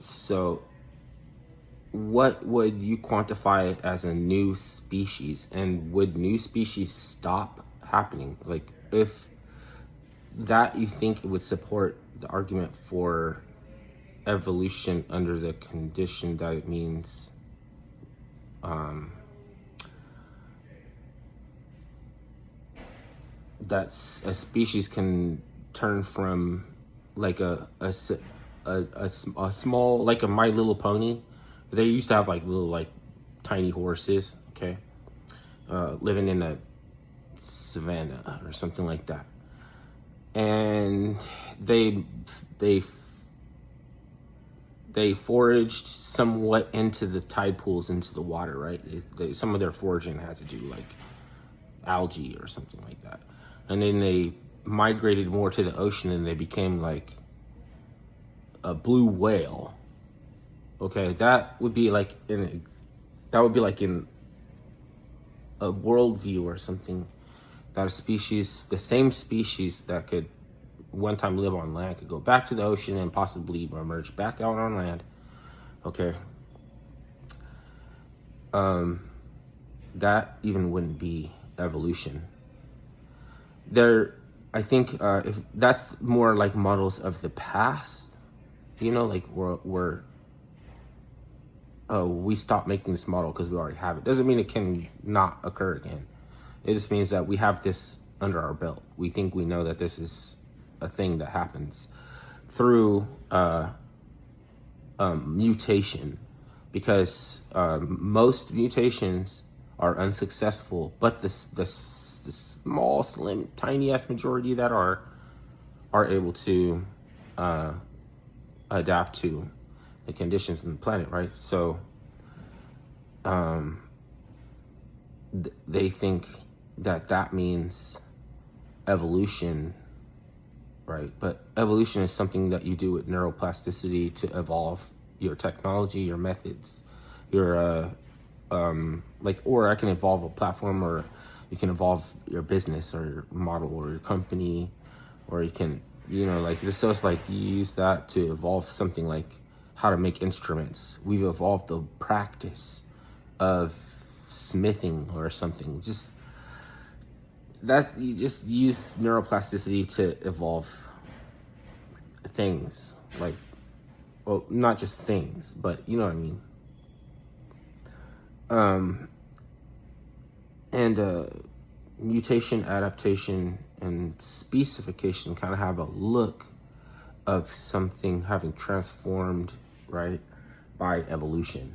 So what would you quantify as a new species, and would new species stop happening? Like, if that, you think it would support the argument for evolution under the condition that it means um, that a species can turn from like a small, like a My Little Pony. They used to have like little, like tiny horses, okay, living in a savannah or something like that, and they they they foraged somewhat into the tide pools, into the water, right? Some of their foraging had to do like algae or something like that, and then they migrated more to the ocean, and they became like a blue whale. Okay, that would be like in a worldview or something, that a species, the same species that could one time live on land, could go back to the ocean and possibly emerge back out on land. Okay, that even wouldn't be evolution. There, I think if that's more like models of the past, like we're we stop making this model because we already have it. Doesn't mean it can not occur again. It just means that we have this under our belt. We think we know that this is a thing that happens through mutation, because most mutations are unsuccessful, but the small, slim, tiny ass majority that are able to adapt to the conditions on the planet, right? So they think that means evolution, right? But evolution is something that you do with neuroplasticity to evolve your technology, your methods, your or I can evolve a platform, or you can evolve your business or your model or your company, or you can, like this. So it's like you use that to evolve something like how to make instruments. We've evolved the practice of smithing or something. Just that, you just use neuroplasticity to evolve things, like, well, not just things, but you know what I mean. And mutation, adaptation, and specification kind of have a look of something having transformed, right, by evolution.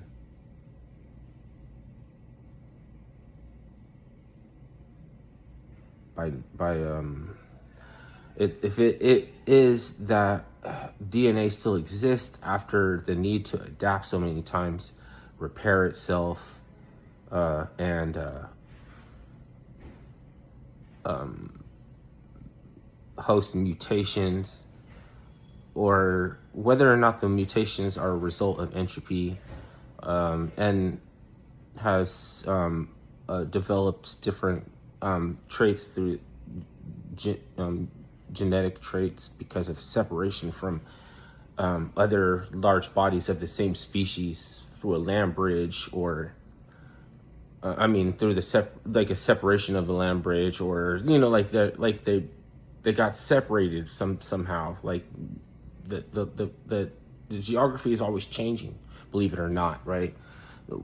If it is that DNA still exists after the need to adapt so many times, repair itself, and host mutations, or whether or not the mutations are a result of entropy, and has developed different traits through genetic traits because of separation from other large bodies of the same species through a land bridge, or through a separation of the land bridge, or they got separated somehow. Like the geography is always changing, believe it or not, right?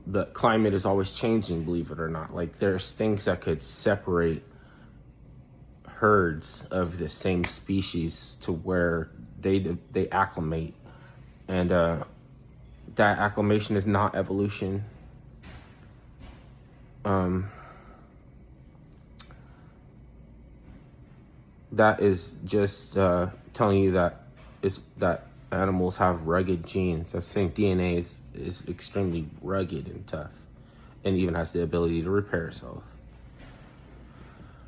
The climate is always changing, believe it or not. Like, there's things that could separate herds of the same species to where they acclimate, and that acclimation is not evolution. That is just telling you that animals have rugged genes. That's saying DNA is extremely rugged and tough, and even has the ability to repair itself.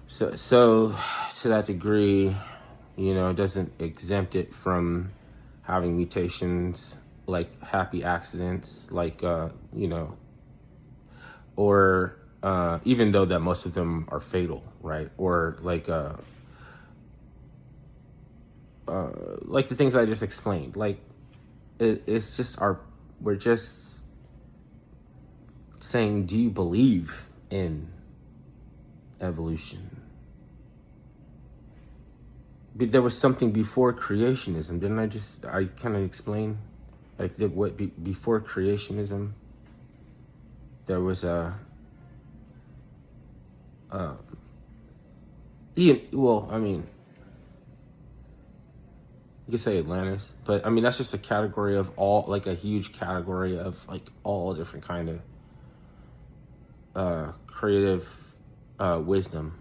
So to that degree, it doesn't exempt it from having mutations, like happy accidents, like or even though that most of them are fatal, right? Or like the things I just explained, like it's just we're just saying, do you believe in evolution? But there was something before creationism, didn't I kind of explain, like before creationism, there was well, I mean, you could say Atlantis, but I mean, that's just a category of all, like a huge category of like all different kind of creative wisdom.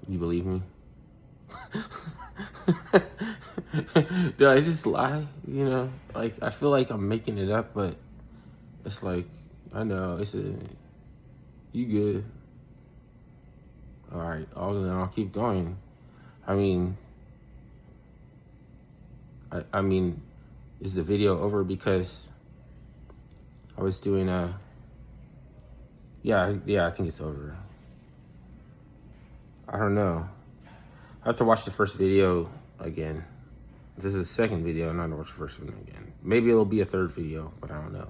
You believe me? Did I just lie? You know, like I feel like I'm making it up, but it's like, I know you good. All right, I'll keep going. I mean, I mean, is the video over? Because I was doing yeah, I think it's over. I don't know. I have to watch the first video again. This is the second video, and I have to watch the first one again. Maybe it'll be a third video, but I don't know.